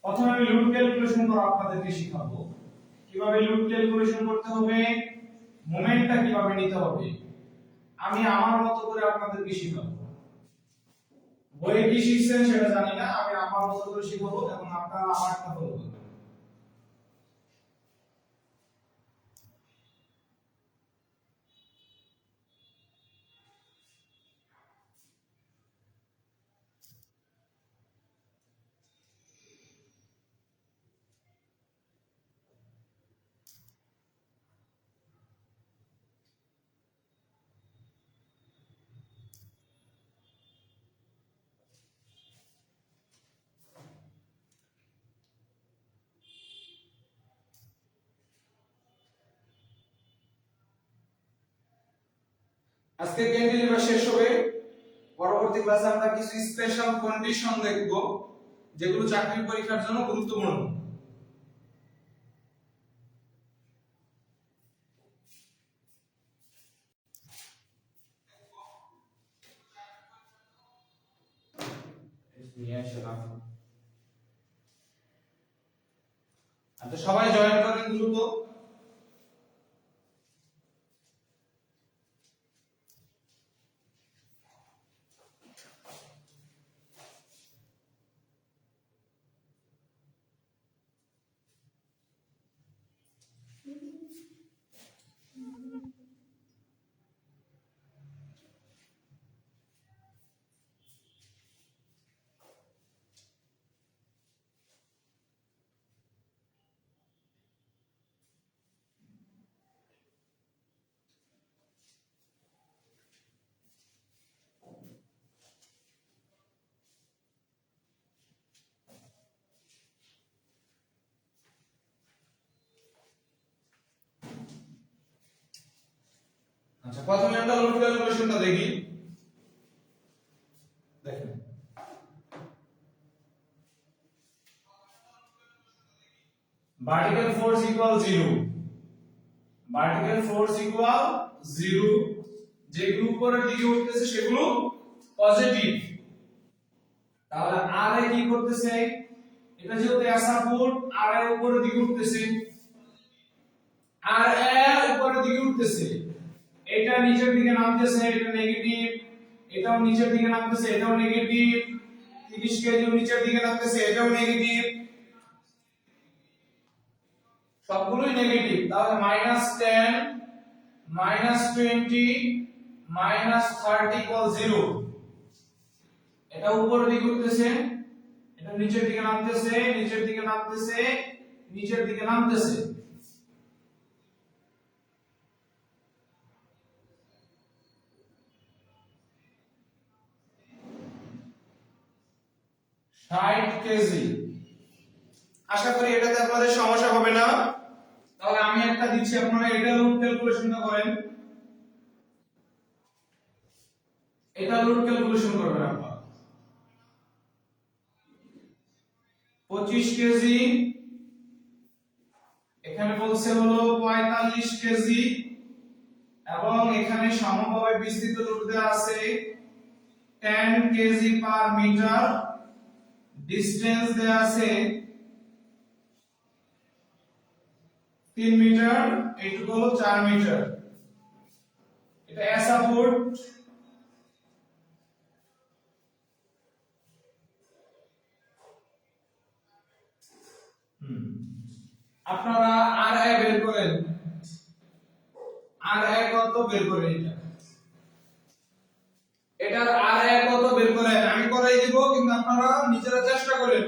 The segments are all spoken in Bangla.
প্রথমে আমি লুপ ক্যালকুলেশন করা আপনাদেরকে শেখাবো কিভাবে লুপ ক্যালকুলেশন করতে হবে, মোমেন্টটা কিভাবে নিতে হবে আমি আমার মতো করে আপনাদেরকে শেখাবো। বইয়ে কি শিখছেন সেটা জানি না, আমি আমার মতো করে শেখাবো এবং আপনারা আমারটা ফলো করবেন। আজকে ক্যান্টিলিভার শেষ হবে। পরবর্তী ক্লাসে আমরা কিছু স্পেশাল কন্ডিশন দেখব যেগুলো চাকরি পরীক্ষার জন্য গুরুত্বপূর্ণ। আচ্ছা সবাই জয়েন করেন দ্রুত। আচ্ছা প্রথমে আমরা লুপ ক্যালকুলেশনটা দেখি। দেখেন vertical force equal 0, vertical force equal 0, যেগুলো উপরের দিকে উঠতেছে সেগুলো পজিটিভ। তাহলে আর এ কি করতেছে, এটা যেহেতু সাপোর্ট আর এর উপরের দিকে উঠতেছে, আর এ উপরের দিকে উঠতেছে, এটা নিচের দিকে নামতেছে, এটা নেগেটিভ, এটাও নিচের দিকে নামতেছে, এটাও নেগেটিভ, 30 কেজি নিচের দিকে নামতেছে, এটাও নেগেটিভ, সবগুলোই নেগেটিভ। তাহলে -10 -20 -30 0। এটা উপরের দিকে উঠতেছে, এটা নিচের দিকে নামতেছে, নিচের দিকে নামতেছে, নিচের দিকে নামতেছে। ষাট কেজি। আশা করি এটাতে আপনাদের সমস্যা হবে না। তাহলে আমি একটা দিচ্ছি, আপনারা এটা লুপ ক্যালকুলেশনটা করেন, এটা লুপ ক্যালকুলেশন করবেন আপনারা। 25 কেজি, এখানে বলছে হলো 45 কেজি, এবং এখানে সমভাবে বিস্তৃত লুপ দেওয়া আছে 10 কেজি পার মিটার, ডিসটেন্স দেওয়া আছে 3 মিটার, এইটুকু হলো 4 মিটার। এটা সাপোর্ট, আপনারা আর এ বের করেন, আর এ কত বের করেন, এটার আর এ কত বের করেন, আমি করাই দিব, কিন্তু আপনারা নিজেরা চেষ্টা করেন।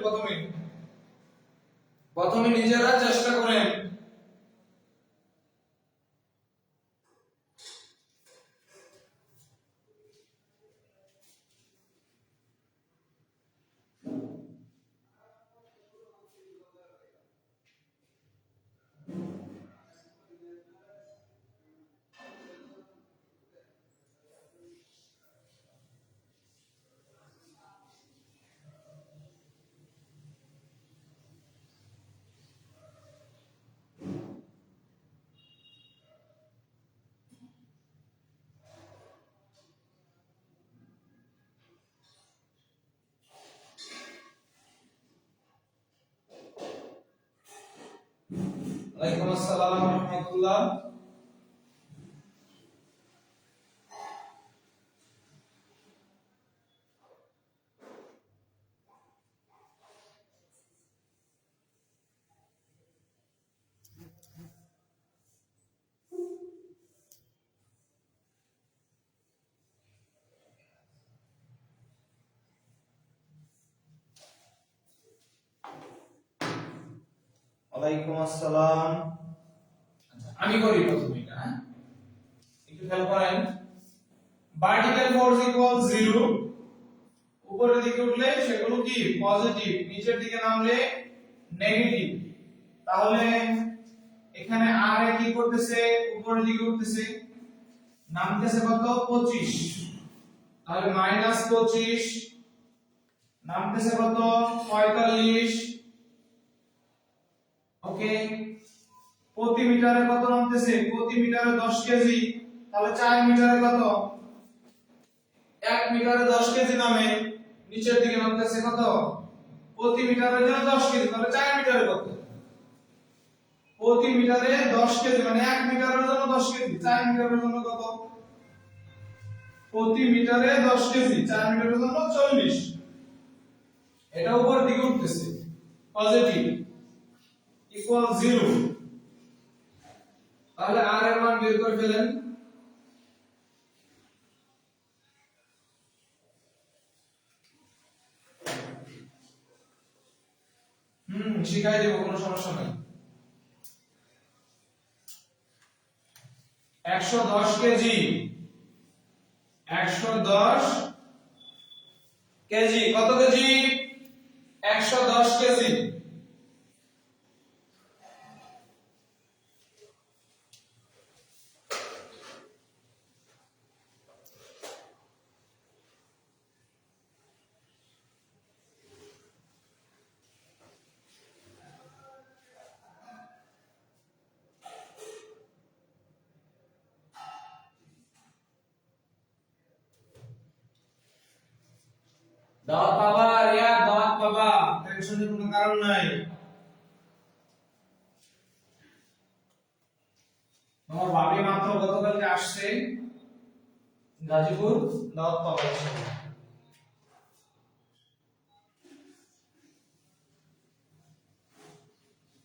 প্রথমে নিজেরা চেষ্টা করেন। ওয়ালাইকুম আসসালাম ওয়া রাহমাতুল্লাহ। ওয়ালাইকুম আসসালাম। আচ্ছা আমি করি প্রথমে এটা, হ্যাঁ একটু খেয়াল করেন। ভার্টিক্যাল ফোর্স ইকুয়াল 0, উপরের দিকে উঠলে সেগুলো কি পজিটিভ, নিচের দিকে নামলে নেগেটিভ। তাহলে এখানে আর কি করতেছে, উপরের দিকে উঠতেছে, নামতেছে কত 25, তাহলে -25, নামতেছে কত 45। ওকে, প্রতি মিটারে কত নামতেছে, প্রতি মিটারে 10 কেজি, তাহলে 4 মিটারে কত, 1 মিটারে 10 কেজি নামে, নিচের দিকে নামতেছে কত, প্রতি মিটারের জন্য 10 কেজি, তাহলে 4 মিটারে কত, প্রতি মিটারে 10 কেজি মানে 1 মিটারের জন্য 10 কেজি, 4 মিটারের জন্য কত, প্রতি মিটারে 10 কেজি, 4 মিটারের জন্য 40। এটা উপর দিকে উঠতেছে পজিটিভ ইকুয়াল 0। তাহলে আর এর মান বের করে ফেলেন। শিখাই দেব, কোনো সমস্যা নাই। 110 কেজি, 110 কেজি, কত কেজি, 110 কেজি। দাওয়াত পাবা রিয়া, দাওয়াত পাবা, টেনশনের কোনো কারণ নাই। তোমার ভাবি মাত্র গতকালকে আসছে গাজীপুর, দাওয়াত পাবা ইনশাআল্লাহ।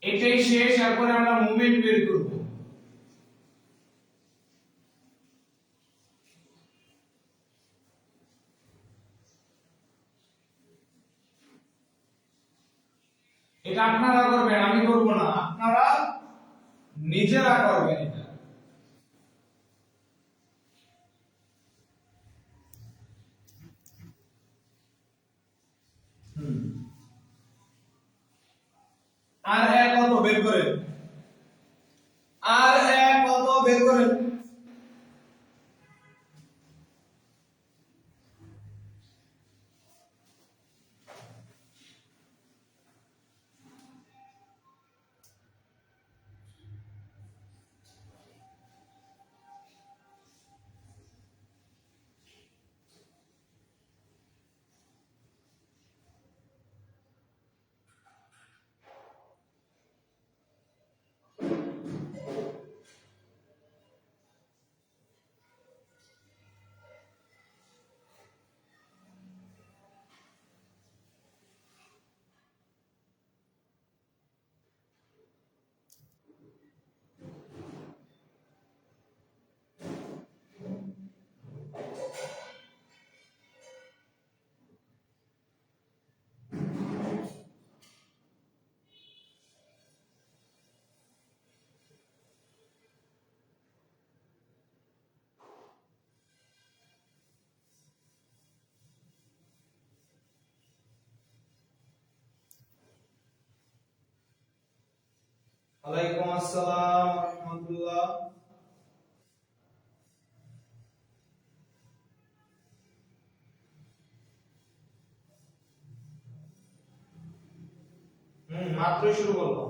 এটাই শেষ, এরপরে আমরা মুভমেন্ট বের করব। এটা আপনারা করবেন, আমি করব না, আপনারা নিজেরা করবেন এটা। আর এক কত বের করেন, আর এক কত বের করেন। ওয়ালাইকুম আসসালাম ওয়া রাহমাতুল্লাহ। মাত্রই শুরু করলাম।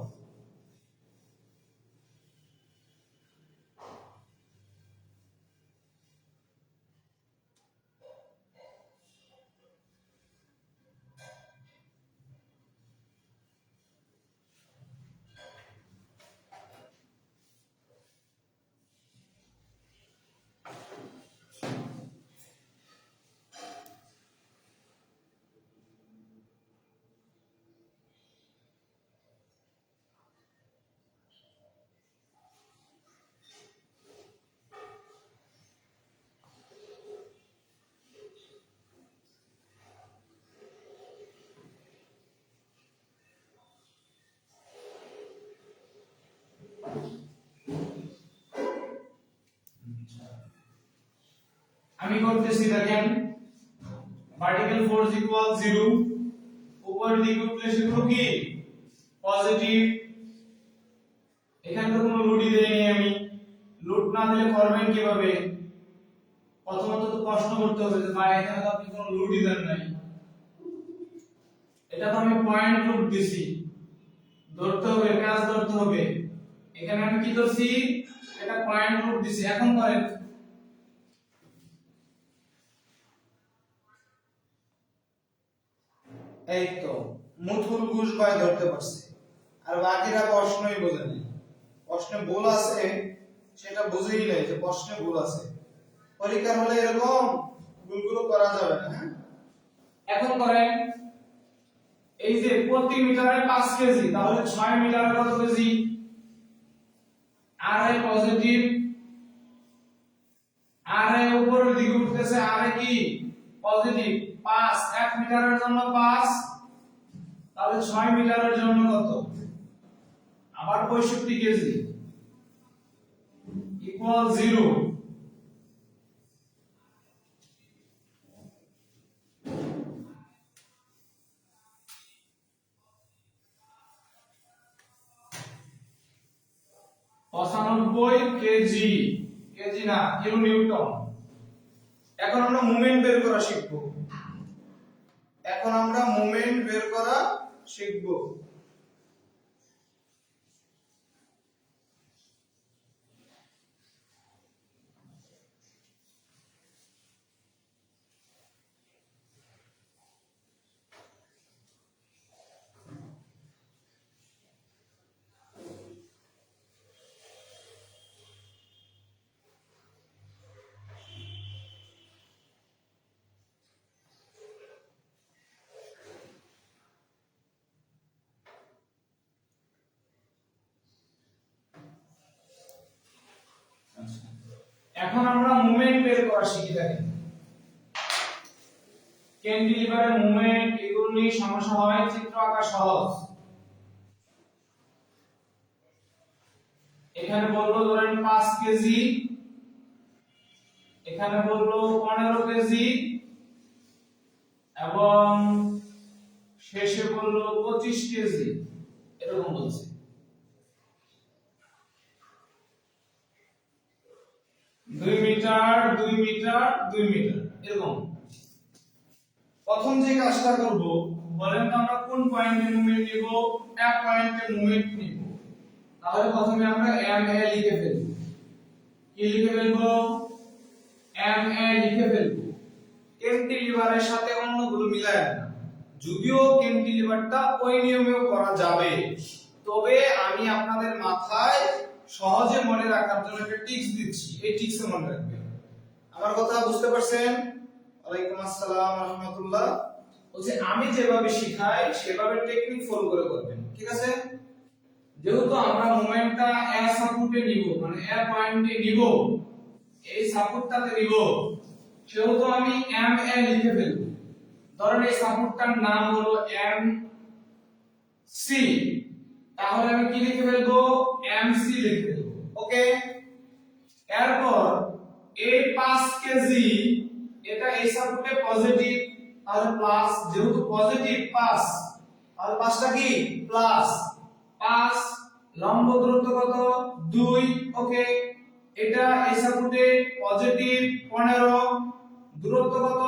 আমি করতেছি দেখেন ভার্টিক্যাল ফোর্স ইকুয়াল 0 উপরের দিকে উঠলে সেগুলো কি পজিটিভ এখানে তো কোনো লোডই দেইনি আমি লোড না দিলে করবেন কিভাবে প্রথমত তো প্রশ্ন করতে হবে যে ভাই এখানে তো আপনি কোনো লোডই দেন নাই এটা তো আমি পয়েন্ট লোড দিছি ধরতে হবে কাজ ধরতে হবে এখানে আমি কি ধরছি এটা পয়েন্ট লোড দিছি এখন করেন এই তো মুথুর ঘুষ ভাই ধরতে পারছে আর বাকিরা প্রশ্নই বোঝেনি প্রশ্নে ভুল আছে সেটা বুঝেই নাই যে প্রশ্নে ভুল আছে পরীক্ষার হলে এরকম ভুলগুলো করা যাবে না হ্যাঁ এখন করেন এই যে প্রতি মিটারে 5 কেজি তাহলে 6 মিটারে কত কেজি আর এ পজিটিভ আর এ উপরের দিকে উঠতেছে আর এ কি পজিটিভ 5 1 মিটারের জন্য 5 তাহলে 6 মিটারের জন্য কত আবার 65 কেজি ইকুয়াল 0 95 কেজি কেজি না কিলো নিউটন এখন আমরা মোমেন্ট বের করা শিখব এখন আমরা মোমেন্ট বের করা শিখব এখন আমরা মোমেন্ট বের করা শিখি দেখেন ক্যান্টিলিভারের মুভমেন্ট এগুলো নিয়ে সমস্যা হয় চিত্র আঁকা সহজ এখানে বললো ধরেন 5 কেজি এখানে বললো 15 কেজি এবং শেষে বললো 25 কেজি এরকম বলছে দুই মিটার 2 মিটার 2 মিটার এরকম প্রথম যে কাজটা করব বলেন তো আমরা কোন পয়েন্টে মুভমেন্ট নিব এক পয়েন্টে মুভমেন্ট নিব তাহলে প্রথমে আমরা এম এ লিখে ফেলব কি লিখে ফেলব এম এ লিখে ফেলব ক্যান্টিলিভারের সাথে অন্যগুলো মিলায় না যদিও ক্যান্টিলিভারটা ওই নিয়মেও করা যাবে তবে আমি আপনাদের মাথায় সহজে মনে রাখার জন্য একটা টিপস দিচ্ছি এই টিপসে মনে রাখবেন আমার কথা বুঝতে পারছেন ওয়ালাইকুম আসসালাম ওয়া রাহমাতুল্লাহ বলছি আমি যেভাবে শিখাই সেভাবে টেকনিক ফলো করে করবেন ঠিক আছে যেহেতু আমরা মোমেন্টটা এ সাপোর্টে নিব মানে এ পয়েন্টে নিব এই সাপোর্টটাতে নিব সেহেতু আমি এম এ লিখে ফেলব ধরেন এই সাপোর্টটার নাম হলো এম সি তাহলে আমি কি লিখে ফেলবো এম সি লিখে ফেলবো ওকে এরপর এই 5 কেজি এটা এই সাপোর্টে পজিটিভ তাহলে প্লাস যেহেতু পজিটিভ 5 তাহলে 5টা কি প্লাস 5 লম্ব দূরত্ব কত 2 ওকে এটা এই সাপোর্টে পজিটিভ 15 দূরত্ব কত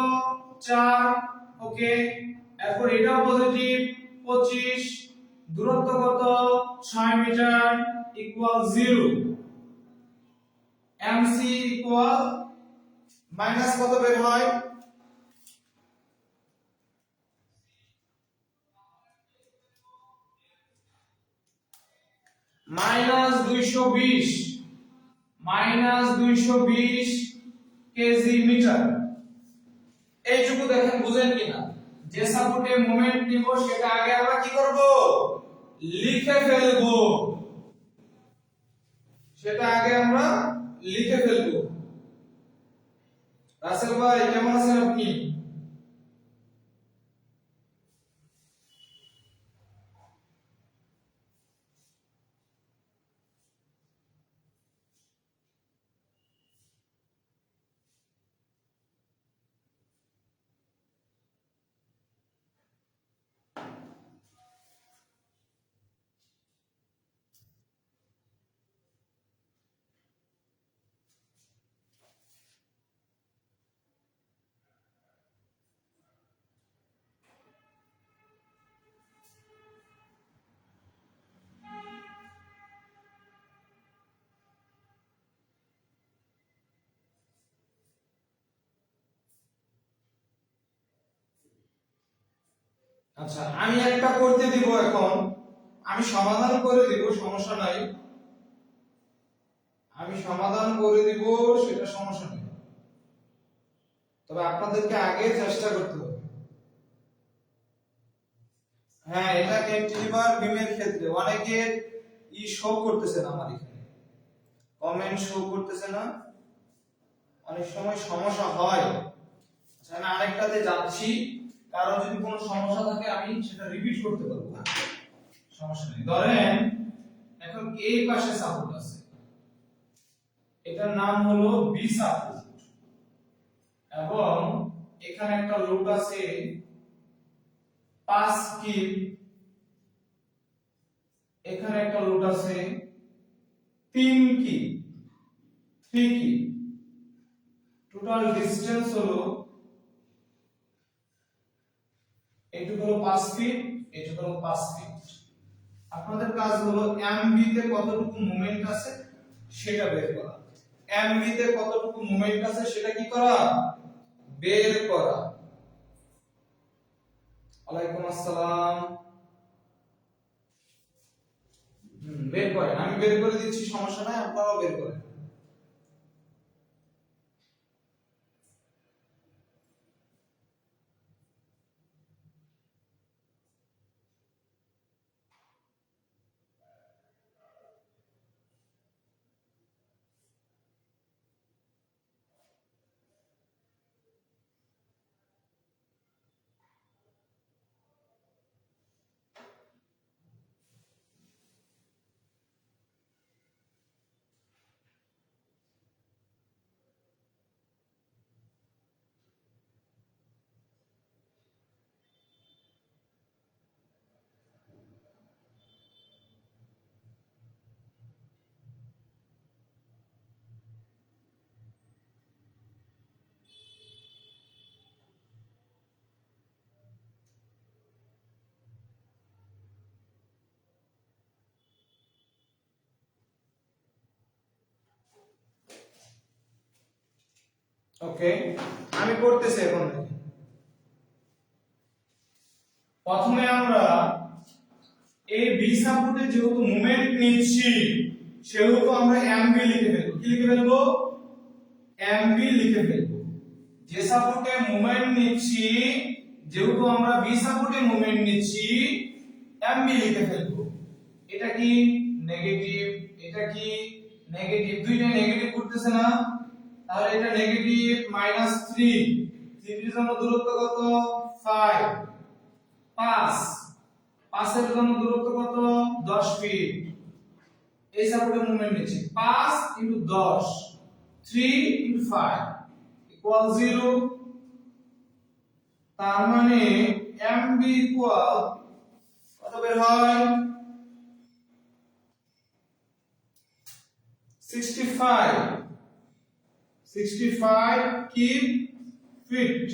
4 ওকে এরপর এটাও পজিটিভ 25 দূরত্ব কত 6 metre equal 0 MC equal minus কত বের হয় -220 কেজি মিটার এইটুকু দেখেন বুঝেন কিনা যে সাপোর্টে মোমেন্ট নিব সেটা আগে আমরা কি করব লিখে ফেলবো সেটা আগে আমরা লিখে ফেলবো রাসেল ভাই কেমন আছেন আপনি আচ্ছা, আমি একটা করতে দিব, এখন আমি সমাধান করে দিব, সমস্যা নাই, আমি সমাধান করে দিব, সেটা সমস্যা নেই, তবে আপনাদেরকে আগে চেষ্টা করতে হবে। হ্যাঁ, এটা ক্যান্টিলিভার বিমের ক্ষেত্রে অনেকে শো করতেছে না, আমার এখানে কমেন্ট শো করতেছে না, অনেক সময় সমস্যা হয়। আচ্ছা, আমি আরেকটাতে যাচ্ছি, কারো যদি কোনো সমস্যা থাকে আমি সেটা রিপিট করতে পারবো, সমস্যা নেই। ধরেন এখন এই পাশে সাপোর্ট আছে, এটার নাম হলো বি সাপোর্ট, এবং এখানে একটা লোড আছে 5 কিপ, এখানে একটা লোড আছে 3 কিপ, 3 কিপ, টোটাল ডিসটেন্স হলো এইটুকু হলো 5 ফিট, এইটুকু হলো 5 ফিট। আপনাদের কাজ হলো এমবি তে কতটুকু মোমেন্ট আছে সেটা বের করা, এমবি তে কতটুকু মোমেন্ট আছে সেটা কি করা, বের করা। ওয়ালাইকুম আসসালাম। বের করেন, আমি বের করে দিচ্ছি, সমস্যা নাই, আপনারাও বের করেন। ওকে, আমি করতেছি এখন। প্রথমে আমরা এই বি সাপোর্টে যেহেতু মোমেন্ট নিচ্ছি সেহেতু আমরা এমবি লিখে ফেলবো। কি লিখে ফেলবো, এমবি লিখে ফেলবো। যে সাপোর্টে মোমেন্ট নিচ্ছি, যেহেতু আমরা বি সাপোর্টে মোমেন্ট নিচ্ছি, এমবি লিখে ফেলবো। এটা কি নেগেটিভ, এটা কি নেগেটিভ, দুইটা নেগেটিভ করতেছে না, তাহলে এটা নেগেটিভ -3, 3 এর জন্য দূরত্ব কত, 5, 5 এর জন্য দূরত্ব কত, 10 ফিট। এই সাপোর্টের মোমেন্ট নিচ্ছি 5 * 10, 3 * 5 = 0। তার মানে MB কত বের হয়, 65 কিপ ফিট।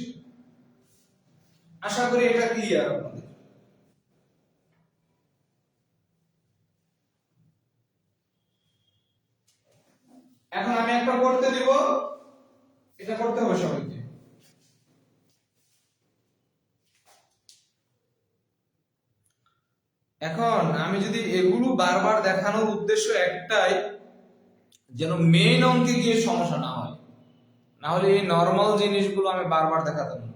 আশা করি এটা ক্লিয়ার আপনাদের। এখন আমি একটা করতে দিব, এটা করতে হবে সবাইকে। এখন আমি যদি এগুলো বারবার দেখানোর উদ্দেশ্য একটাই, যেন মেইন অঙ্কে গিয়ে সমস্যা না হয়, না হলে এই নরমাল জিনিসগুলো আমি বারবার দেখাতাম না।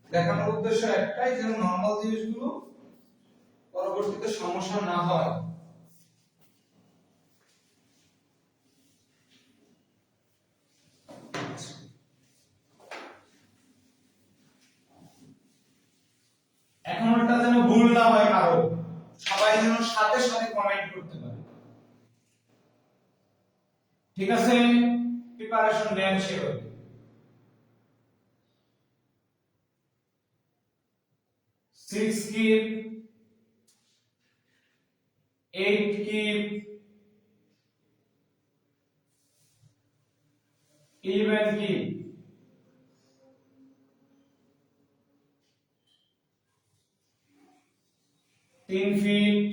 দেখানোর উদ্দেশ্য একটাই, যেন নরমাল জিনিসগুলো পরবর্তীতে সমস্যা না হয়। এখন এটা যেন ভুল না হয় কারো, সবাই যেন সাথে সাথে কমেন্ট করতে পারে। ঠিক আছে, প্রিপারেশন নেন সেভাবে। 6 কিপ, 8 কিপ, 11 কিপ, 3 ফিট,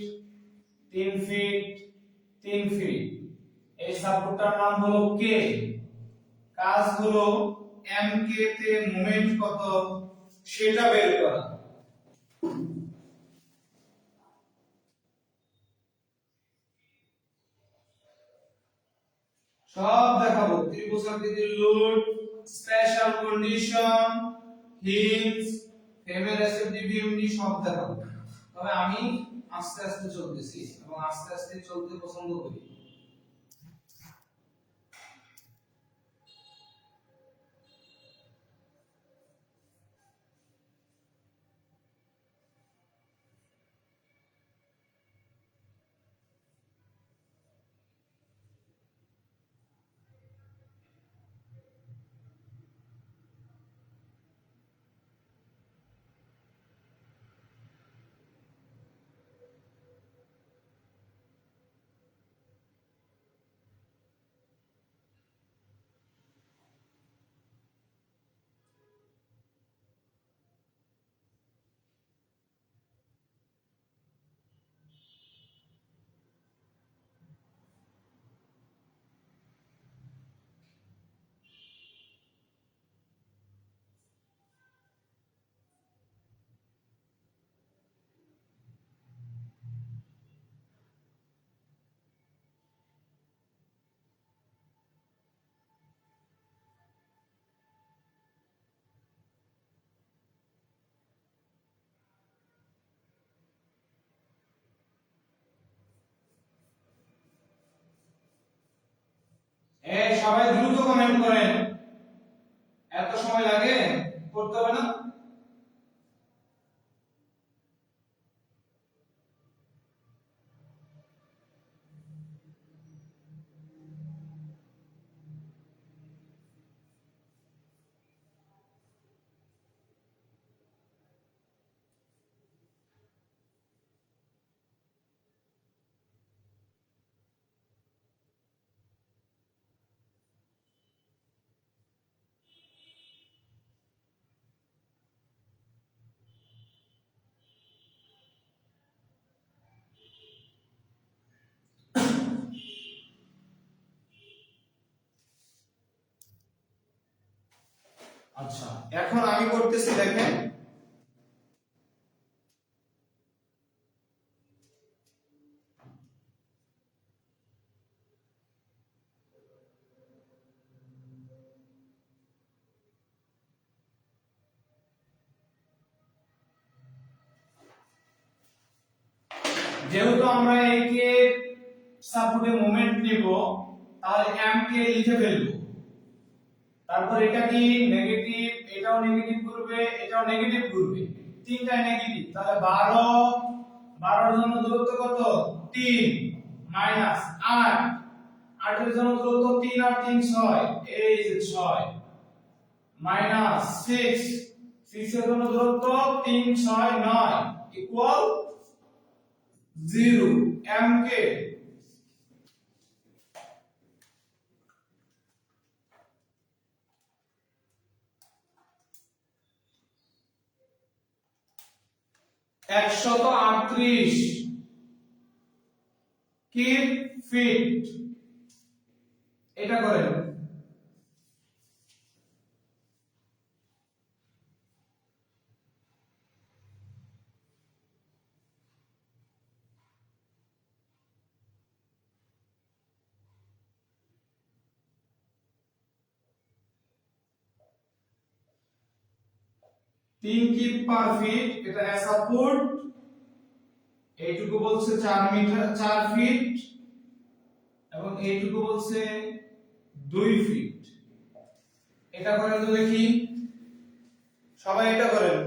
3 ফিট, 3 ফিট। এই সাপোর্টটার নাম হলো কে। কাজ হলো এম কে তে মোমেন্ট কত সেটা বের করা। সব দেখাবো, ত্রিভুজাকৃতির লোড, স্পেশাল কন্ডিশন, হিঞ্জ, ফেমের এসএফডি বিএমডি সব দেখাবো। তবে আমি আস্তে আস্তে চলতেছি এবং আস্তে আস্তে চলতে পছন্দ করি। সবাই দ্রুত কমেন্ট করেন, এত সময় লাগে করতে হবে না। আচ্ছা, এখন আমি করতেছি, দেখেন যেহেতু আমরা একে সাপোর্টে মোমেন্ট নিব, তাহলে m কে লিখে ফেলবো। তারপর এটা কি নেগেটিভ, এটাও নেগেটিভ করবে, এটাও নেগেটিভ করবে, তিনটাই নেগেটিভ, তাহলে 12, 12 এর জন্য দূরত্ব কত 3 মাইনাস 8, 8 এর জন্য দূরত্ব 3 আর 3 6, এই যে 6 মাইনাস 6, 6 এর জন্য দূরত্ব 3 6 9 ইকুয়াল 0। m কে একশত 38 কি ফিট, এটা করেন। তিন কি পার ফিট, এটা সাপোর্ট, এইটুকু বলছে 4 মিটার 4 ফিট, এবং এইটুকু বলছে 2 ফিট। এটা করেন তো দেখি, সবাই এটা করেন।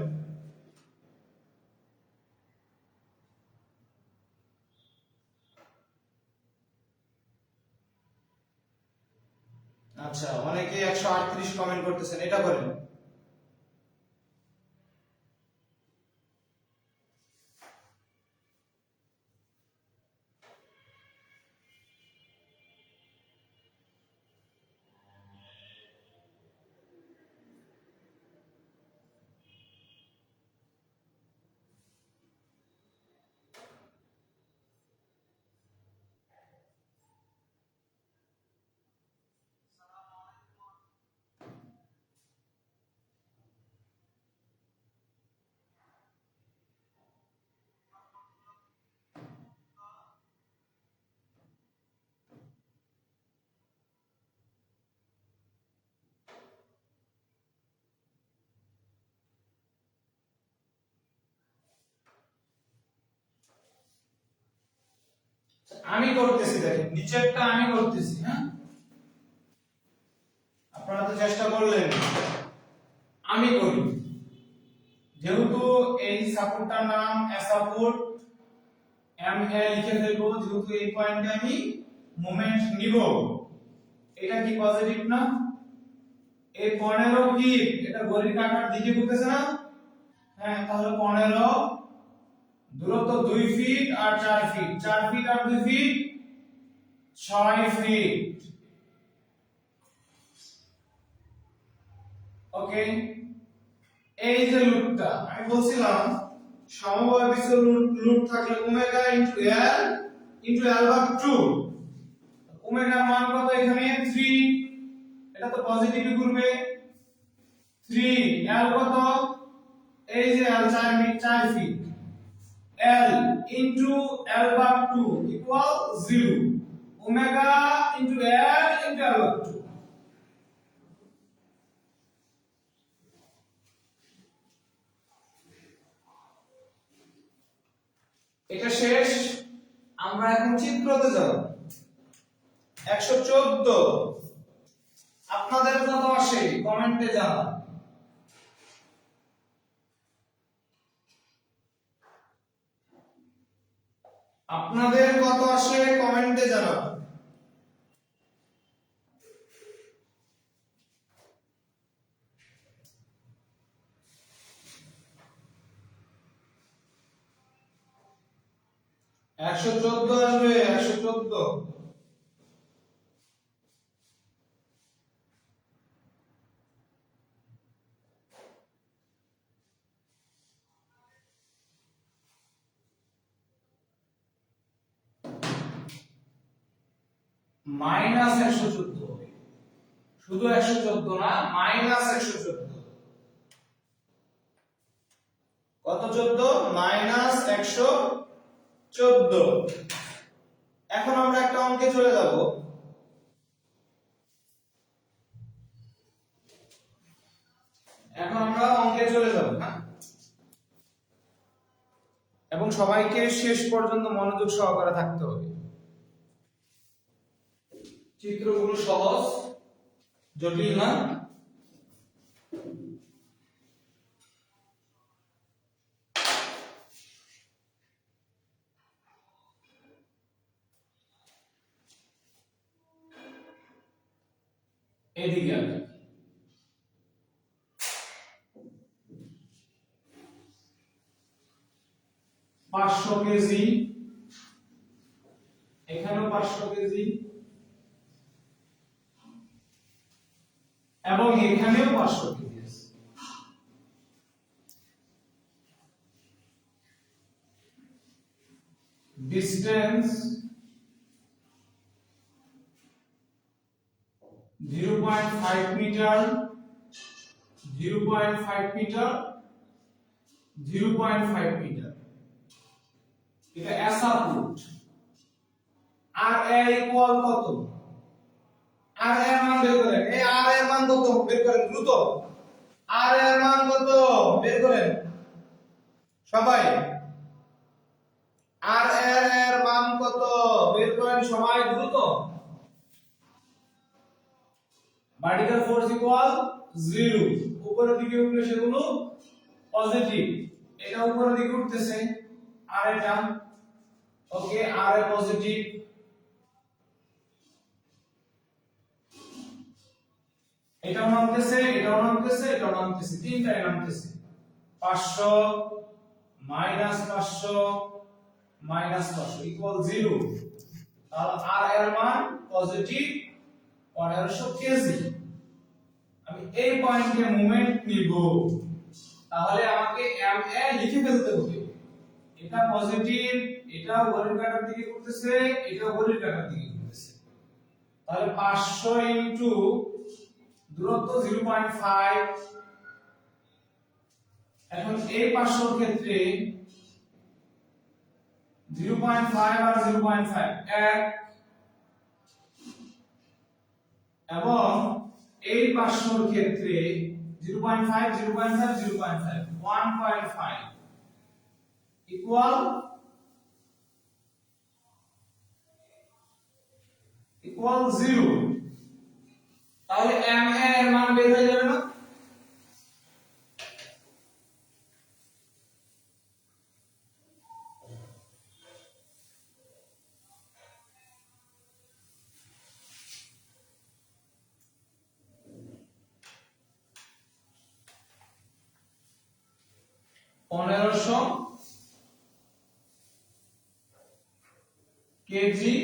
আচ্ছা, অনেকে 138 কমেন্ট করতেছেন, এটা করেন। আমি করতেছি, দেখেন নিচেরটা আমি করতেছি, হ্যাঁ আপনারা তো চেষ্টা করলেন। আমি করি, যেহেতু এই সাপোর্টটার নাম এ সাপোর্ট এম এ লিখে ফেলবো, যেহেতু এই পয়েন্টে আমি মোমেন্ট নিব, এটা কি পজিটিভ না? এই 15 কি এটা ঘড়ির কাঁটার দিকে ঘুরতেছে না? হ্যাঁ, তাহলে 15 দূরত্ব 2 ফিট আর 4 ফিট, 4 ফিট আর 2 ফিট 6 ফিট। ওকে, এই যে লুপটা আমি বলছিলাম সমবায় বিস্তর লুপ থাকলে ওমেগা ইনটু এল ইনটু এল ভাগ 2, ওমেগার মান কত এখানে 3, এটা তো পজিটিভই ঘুরবে, 3 এল কত, এই যে এল 4 ফিট, এল ইনটু এল ভাগ 2 ইকুয়াল 0, ওমেগা ইনটু এল ইনটু এল ভাগ 2। এটা শেষ, আমরা এখন চিত্রতে যাব। 114 আপনাদের কত আসে কমেন্টে জানান। আপনাদের কত আসে কমেন্টে জানান। -114 আসবে, 114। -114 হবে, শুধু 114 না, -114। কত 14? -114। এখন আমরা একটা অঙ্কে চলে যাব। এখন আমরা অঙ্কে চলে যাব, হ্যাঁ, এবং সবাইকে শেষ পর্যন্ত মনোযোগ সহকারে থাকতে হবে। চিত্রগুলো সহজ, জটিল না। এদিকে আসবে, 500 কেজি, এখানেও 500 কেজি এবং এখানেও 500 কেজি আছে। ডিসটেন্স 0.5 মিটার, 0.5 মিটার, 0.5 মিটার, এটা এসা ফুট। আর এ ইকুয়াল কত? আর এর মান বের করেন, এই আর এর মান কত বের করেন দ্রুত। আর এর মান কত বের করেন সবাই, আর এর মান কত বের করেন সবাই দ্রুত। ভার্টিক্যাল ফোর্স ইকুয়াল 0, উপরের দিকে উঠলে সেগুলো পজিটিভ, এটা উপরের দিকে উঠতেছে, আর এটা ওকে, আর এ পজিটিভ, এটাও নামতেছে, এটাও নামতেছে, এটাও নামতেছে, তিনটাই নামতেছে। 500 -500 -500 ইকুয়াল 0, তাহলে আর এর মান পজিটিভ 1500 কেজি। আমি এই পয়েন্টে মোমেন্ট নিব, তাহলে আমাকে এম এ লিখে ফেলতে হবে। এটা পজিটিভ, এটা ঘড়ির কাঁটার দিকে ঘুরতেছে, এটা ঘড়ির কাঁটার দিকে ঘুরতেছে, তাহলে 500 ইনটু দূরত্ব 0.5। এখন এই 500 এর ক্ষেত্রে 0.5 আর 0.5 এক, এবং এই 500 এর ক্ষেত্রে 0.5 0.5 0.5 1.5 ইকুয়াল ইকুয়াল 0, তাহলে এম এর মান বের হয়ে যাবে না? পনেরোশো কেজি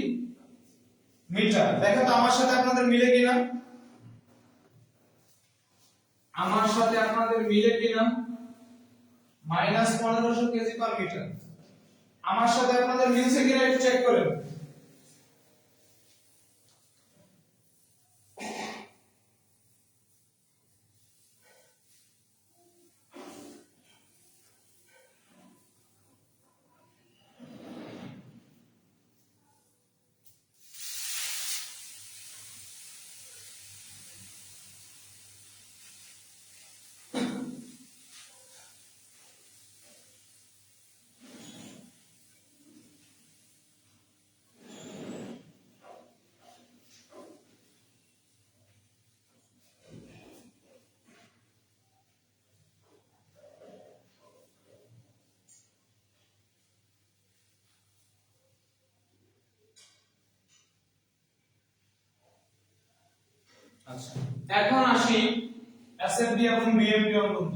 মিটার। দেখো তো আমার সাথে আপনাদের মিলে কিনা, আমার সাথে আপনাদের মিলে কিনা? মাইনাস 1500 কেজি পার মিটার আমার সাথে আপনাদের মিলছে কিনা একটু চেক করেন। আচ্ছা, এখন আসি এসএফডি এবং বিএমপি অঙ্কন।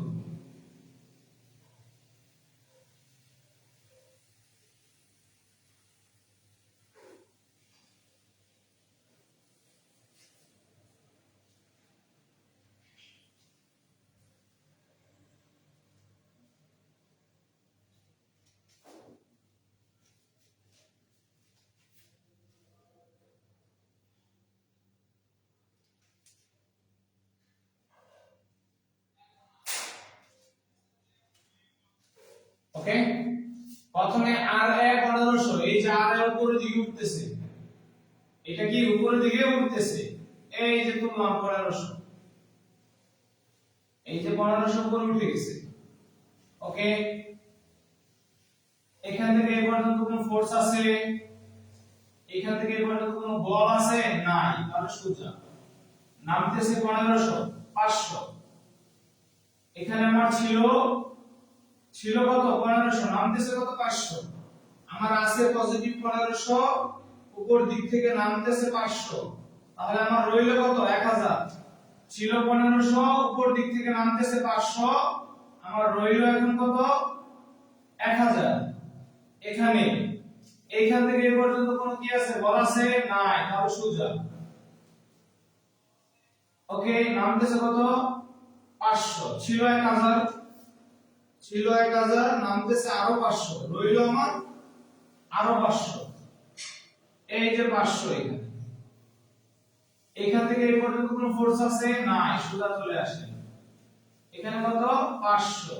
ওকে, প্রথমে আর এ 1500, এই যে আর এ উপরের দিকে উঠতেছে, এটা কি উপরের দিকে উঠতেছে? এই যে তুললাম 1500, এই যে 1500 উপরে উঠে গেছে। ওকে, এখান থেকে এই পর্যন্ত কোনো ফোর্স আছে? এখান থেকে এই পর্যন্ত কোনো বল আছে? নাই, তাহলে সোজা নামতেছে 1500, 500। এখানে আমার ছিল কত? 1500, নামতেছে কত? 500। আমার আছে পজিটিভ 1500, উপর দিক থেকে নামতেছে 500, তাহলে আমার রইল কত? 1000। ছিল 1500, উপর দিক থেকে নামতেছে 500, আমার রইল এখন কত? 1000। এখানে এইখান থেকে এই পর্যন্ত কোন কি আছে? বল আছে? নাই, তাহলে সোজা। ওকে, নামতেছে কত? 500। ছিল 1000, নামতেছে আরো 500, রইল আমার আরো 500। এই যে 500, এখান থেকে এই পর্যন্ত কোনো ফোর্স আছে? নাই, সোজা চলে আসে। এখানে কত? 500,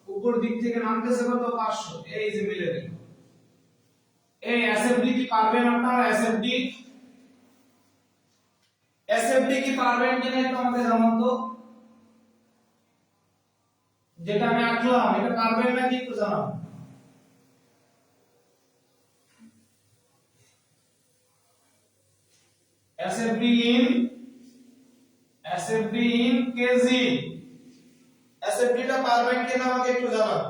উপর দিক থেকে নামতেছে কত? 500। এই যে মিলে গেল। এই এসএফডি কি পারবেন আপনারা? এসএফডি কি পারবেন কিনা একটু আমাকে জানান তো। যেটা আমি আঁকলাম এটা পারবেন নাকি একটু জানান। এসএফডি ইন কেজি, এসএফডিটা পারবেন কিনা আমাকে একটু জানান।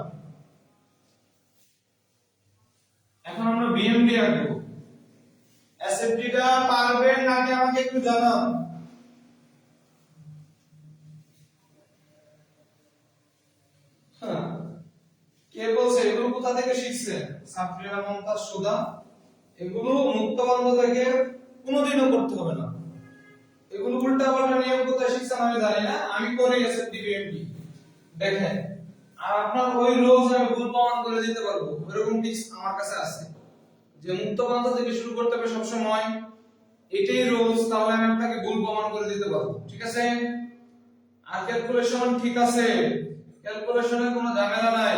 এখন আমরা বিএমডি আঁকবো, এসএফডিটা পারবেন নাকি আমাকে একটু জানান। কে বলছে? এগুলো কোথা থেকে শিখছেন? সাফরিয়া মমতাজ সুধা। এগুলো মুক্তবান্ধ থেকে কোনোদিনও করতে হবে না। এগুলো উল্টাপাল্টা নিয়ম কোথায় শিখছেন আমি জানি না, আমি করে গেছি ডিবিএমডি দেখেন। আর আপনার ওই রোজ আমি ভুল প্রমাণ করে দিতে পারবো, এরকম টিপস আমার কাছে আছে যে মুক্তবান্ধ থেকে শুরু করতে হবে সব সময়, এটাই রোজ, তাহলে আমি আপনাকে ভুল প্রমাণ করে দিতে পারবো। ঠিক আছে? আর ক্যালকুলেশন ঠিক আছে, ক্যালকুলেশনে কোনো ঝামেলা নাই।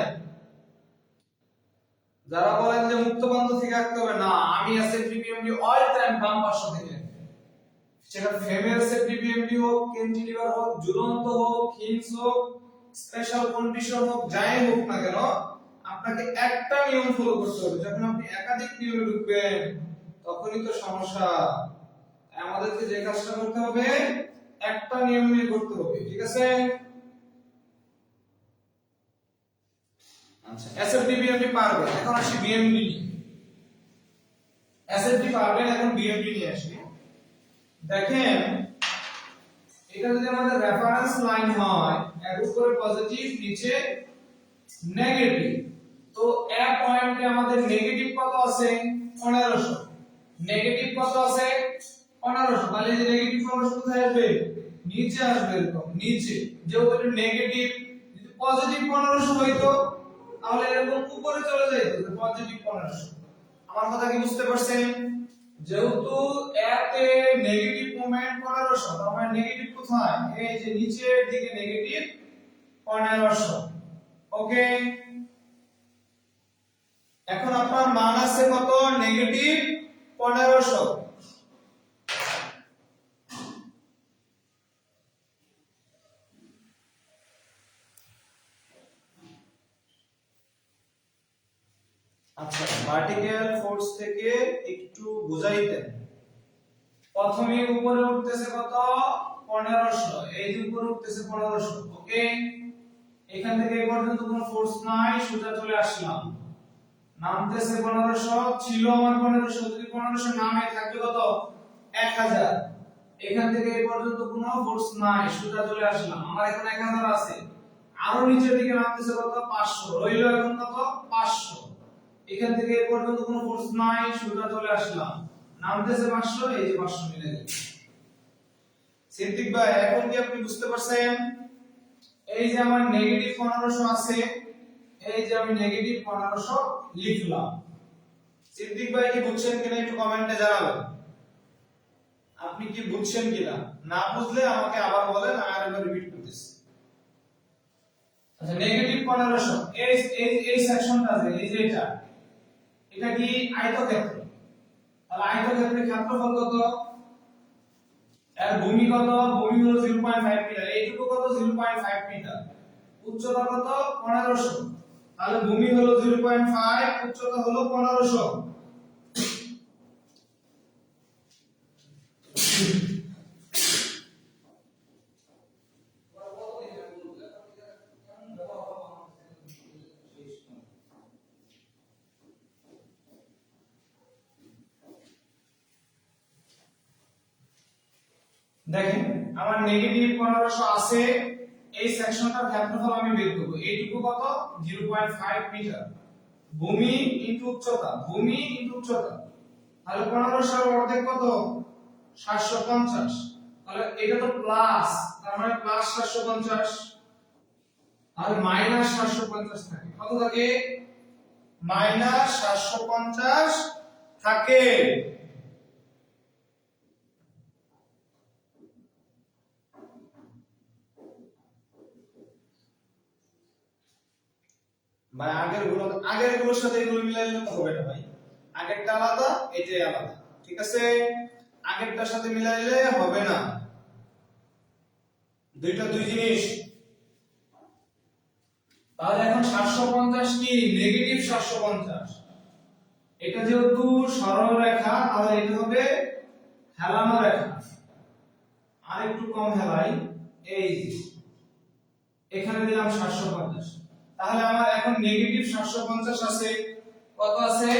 যারা বলেন যে মুক্তবান্ধ থেকে আঁকতে হবে, না, আমি এসএফডিবিএমডি অল টাইম বাম পাশে থেকে, সেটা ফেমের এসএফডিবিএমডি হোক, ক্যান্টিলিভার হোক, ঝুলন্ত হোক, হিংস হোক, স্পেশাল কন্ডিশন হোক, যাই হোক না কেন, আপনাকে একটা নিয়ম ফলো করতে হবে। যখন আপনি একাধিক নিয়মে ঢুকবেন তখনই তো সমস্যা। আমাদেরকে যে কাজটা করতে হবে একটা নিয়ম নিয়ে করতে হবে, ঠিক আছে? আচ্ছা, এসএফডি বিএমডি পারবেন, এখন আসি বিএমডি নিয়ে। এসএফডি পারবেন, এখন বিএমডি নিয়ে আসি। দেখেন এটা যদি আমাদের রেফারেন্স লাইন হয়, এর উপরে পজিটিভ নিচে নেগেটিভ, তো এ পয়েন্টে আমাদের নেগেটিভ কত আছে? 1500। নেগেটিভ কত আছে? 1500। তাহলে এই নেগেটিভ 1500 কোথায় আসবে? নিচে আসবে, এরকম নিচে। যেহেতু এটা নেগেটিভ, যদি পজিটিভ 1500 হইতো তাহলে এরকম উপরে চলে যাইতো, পজিটিভ 1500। আমার কথা কি বুঝতে পারছেন? যেহেতু এতে নেগেটিভ মোমেন্ট 1500, তার মানে নেগেটিভ কোথায়? এই যে নিচের দিকে নেগেটিভ 1500। ওকে, এখন আপনার মান আছে কত? নেগেটিভ 1500। আচ্ছা, ভার্টিক্যাল ফোর্স থেকে একটু বুঝাই দেন। প্রথমে উপরে উঠতেছে কত? 1500। এই যে উপরে উঠতেছে 1500। ওকে, এখান থেকে এই পর্যন্ত কোনো ফোর্স নাই, সোজা চলে আসলাম। নামতেছে 1500, ছিল আমার 1500, যদি 1500 নামে থাকবে কত? 1000। এখান থেকে এই পর্যন্ত কোনো ফোর্স নাই, সোজা চলে আসলাম। আমার এখন 1000 আছে। আরো নিচের দিকে নামতেছে কত? 500। রইল এখন কত? 500। এখান থেকে এই পর্যন্ত কোনো ফোর্স নাই, সোজা চলে আসলাম। নামতেছে 500, এই যে 500 মিলে গেল। সিদ্দিক ভাই, এখন কি আপনি বুঝতে পারছেন? এই যে আমার নেগেটিভ 1500 আছে, এই যে আমি নেগেটিভ 1500 লিখলাম। সিদ্দিক ভাই কি বুঝছেন কিনা একটু কমেন্টে জানাবেন। আপনি কি বুঝছেন কিনা? না বুঝলে আমাকে আবার বলেন, আমি আরেকবার রিপিট করতেছি। আচ্ছা, নেগেটিভ 1500, এই সেকশনটা আছে, এই যে এটা কি আয়তক্ষেত্র? তাহলে আয়তক্ষেত্রের ক্ষেত্রফল কত? এর ভূমি কত? ভূমি হলো 0.5 মিটার। এইটুকু কত? 0.5 মিটার। উচ্চতা কত? 1500। তাহলে ভূমি হলো 0.5, উচ্চতা হলো 1500। দেখেন আমার নেগেটিভ 1500 আছে, এই সেকশনটার ক্ষেত্রফল আমি বের করব। এইটুকু কত? 0.5 মিটার। ভূমি ইনটু উচ্চতা, ভূমি ইনটু উচ্চতা, তাহলে 1500 এর অর্ধেক কত? 750। তাহলে এটা তো প্লাস, তার মানে প্লাস 750। আর মাইনাস 750 থাকে, কত থাকে? মাইনাস 750 থাকে। ভাই আগের গুলোর সাথে এগুলো মিলাইলে তো হবে না ভাই। আগেরটা আলাদা, এটাই আলাদা, ঠিক আছে? আগেরটার সাথে মিলাইলে হবে না, দুইটা দুই জিনিস। তাহলে এখন 750 কি? নেগেটিভ 750। এটা যেহেতু সরল রেখা, তাহলে এটা হবে হেলানো রেখা। আর একটু কম হেলাই, এই যে এখানে দিলাম 750। তাহলে আমার এখন নেগেটিভ 750 আছে। কত আছে?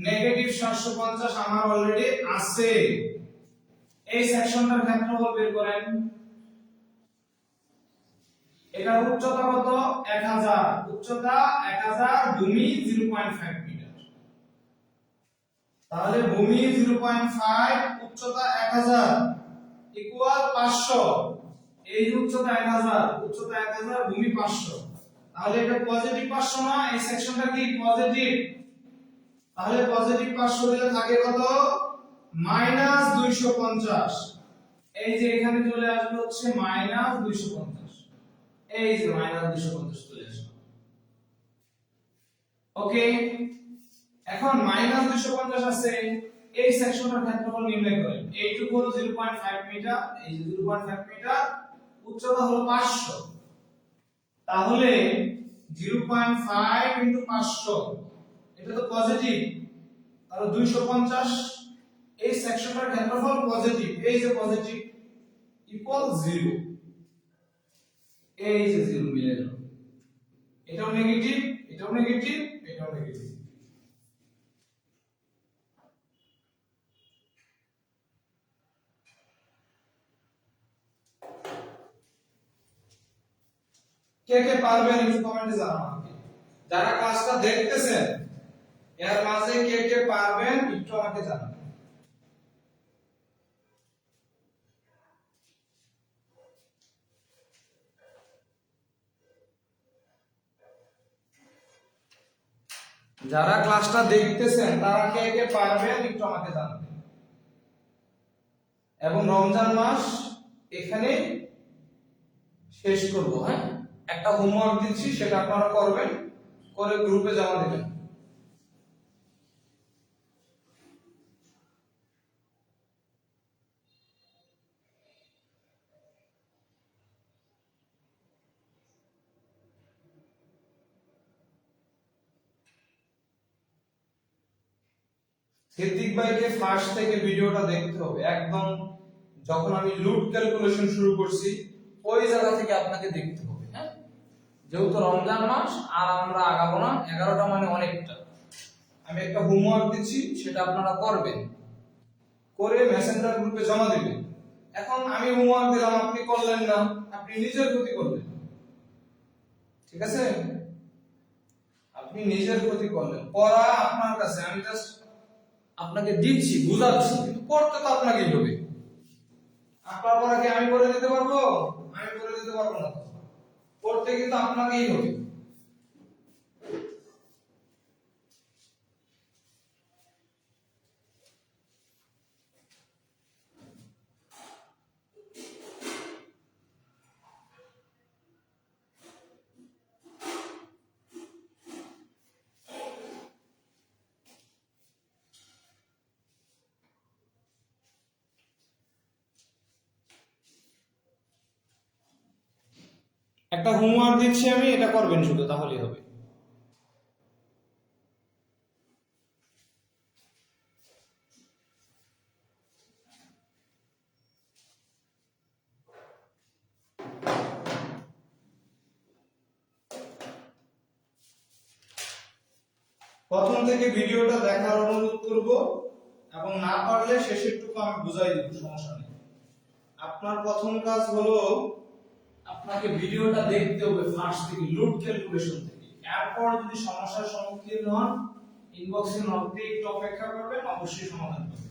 নেগেটিভ 750 আমার অলরেডি আছে। এই সেকশনটার ক্ষেত্রফল বের করেন। এটা উচ্চতা কত? 1000। উচ্চতা 1000, ভূমি 0.5 মিটার। তাহলে ভূমি 0.5, উচ্চতা 1000 ইকুয়াল 500। এই যে উচ্চতা 1000, উচ্চতা 1000, ভূমি 500। তাহলে এটা পজিটিভ 500 না? এই সেকশনটা কি পজিটিভ? তাহলে পজিটিভ 500 দিলে থাকে কত? মাইনাস 250। এই যে এখানে চলে আসবে হচ্ছে মাইনাস 250। এই যে মাইনাস 250 চলে আসলো। ওকে, এখন মাইনাস 250 আছে, এই সেকশনটার ক্ষেত্রফল নির্ণয় করেন। এইটুকু হলো 0.5 মিটার, এই যে 0.5 মিটার, উচ্চতা হলো 500। তাহলে 0.5 ইনটু 500, এটা তো পজিটিভ, তাহলে 250। এই সেকশনটার ক্ষেত্রফল পজিটিভ, এই যে পজিটিভ ইকুয়াল 0, এই যে 0 মিলে গেল, এটাও নেগেটিভ, এটাও নেগেটিভ, এটাও নেগেটিভ। কে কে পারবেন একটু কমেন্টে জানান আমাকে, যারা ক্লাসটা দেখতেছেন এর মাঝে কে কে পারবেন একটু আমাকে জানান। যারা ক্লাসটা দেখতেছেন তারা কে কে পারবেন একটু আমাকে জানান। এবং রমজান মাস এখানে শেষ করব। হ্যাঁ, একটা হোমওয়ার্ক দিচ্ছি, সেটা আপনারা করবেন, করে গ্রুপে জমা দেবেন। সিদ্দিক ভাইকে ফার্স্ট থেকে ভিডিওটা দেখতে হবে, একদম যখন আমি রুট ক্যালকুলেশন শুরু করছি ওই জায়গা থেকে আপনাকে দেখতে হবে। হ্যাঁ, যেহেতু রমজান মাস আর আমরা আগাবো না, 11টা মানে অনেকটা। আমি একটা হোমওয়ার্ক দিচ্ছি, সেটা আপনারা করবেন, করে মেসেঞ্জার গ্রুপে জমা দিবেন। এখন আমি হোমওয়ার্ক দিলাম, আপনি করলেন না, আপনি নিজের ক্ষতি করলেন। ঠিক আছে, আপনি নিজের ক্ষতি করলেন। পড়া আপনার কাছে, আমি জাস্ট আপনাকে দিচ্ছি, বুঝাচ্ছি, কিন্তু করতে তো আপনাকেই হবে। আপনার পড়া কি আমি করে দিতে পারবো? আমি করে দিতে পারবো না, করতে কিন্তু আপনাকেই হবে। একটা হোমওয়ার্ক দিচ্ছি আমি, এটা করবেন শুধু, তাহলেই হবে। প্রথম থেকে ভিডিওটা দেখার অনুরোধ করব, এবং না পারলে শেষেরটুকু আমি বুঝাই দেব, সমস্যা নেই। আপনার প্রথম কাজ হলো আপনাকে ভিডিওটা দেখতে হবে ফার্স্ট থেকে, রুট ক্যালকুলেশন থেকে। এরপর যদি সমস্যার সম্মুখীন হন, ইনবক্সে নক দিয়ে একটু অপেক্ষা করবেন, অবশ্যই সমাধান করবেন।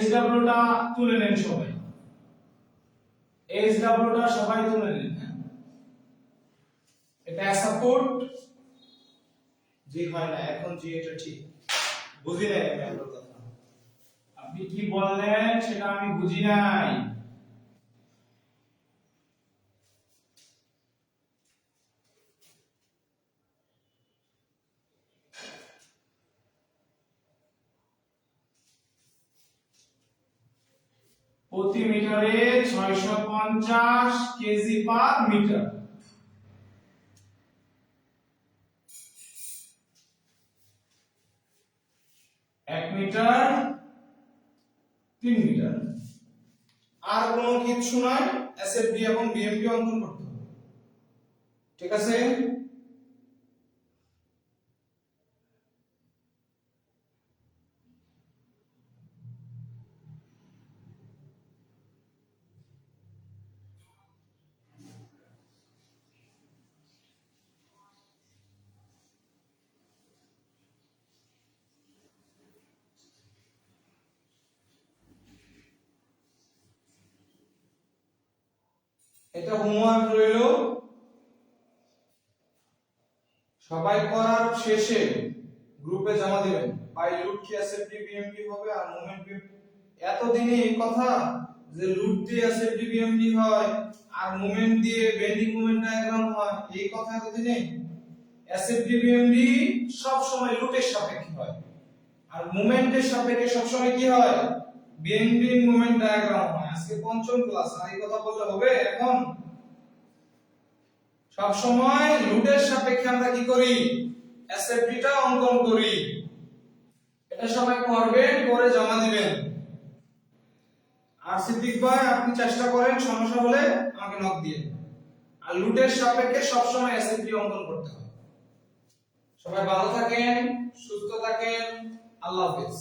SW টা তুলে নেন সবাই, SW টা সবাই তুলে নেন। এটা সাপোর্ট জি হয় না, এখন জি এটা ঠিক বুঝি নাই আমি আপনার কথা। আপনি কি বললেন সেটা আমি বুঝি নাই। প্রতি মিটারে 650 কেজি পার মিটার। এক মিটার 3 মিটার। আর কোনো কিছু নয়, এসএফডি এবং বিএমপি অঙ্কন করতে হবে। ঠিক আছে? এটা হোমওয়ার্ক রইল, সবাই করার শেষে গ্রুপে জমা দিবেন। বাই লুট কি এসএফডি বিএমডি হবে আর মোমেন্ট বিএমডি। এতদিনে এই কথা যে লুট দিয়ে এসএফডি বিএমডি হয় আর মোমেন্ট দিয়ে বেন্ডিং মোমেন্ট ডায়াগ্রাম হয়, এই কথা এতদিনে। এসএফডি বিএমডি সব সময় লুটের সাপেক্ষে হয় আর মোমেন্টের সাপেক্ষে সব সময় কি হয়, বেন্ডিং মোমেন্ট ডায়াগ্রাম হয়। আজকে পঞ্চম ক্লাস, আর এই কথা বললে হবে এখন? সব সময় লুটের সাপেক্ষে আমরা কি করি, এসএফডিটা অঙ্কন করি। এটা সবাই করবেন, করে জমা দিবেন। আর সিদ্দিক ভাই আপনি চেষ্টা করেন, সমস্যা হলে আমাকে নক দিয়ে। আর লুটের সাপেক্ষে সব সময় এসএফডি অঙ্কন করতে হয়। সবাই ভালো থাকেন, সুস্থ থাকেন, আল্লাহ হাফেজ।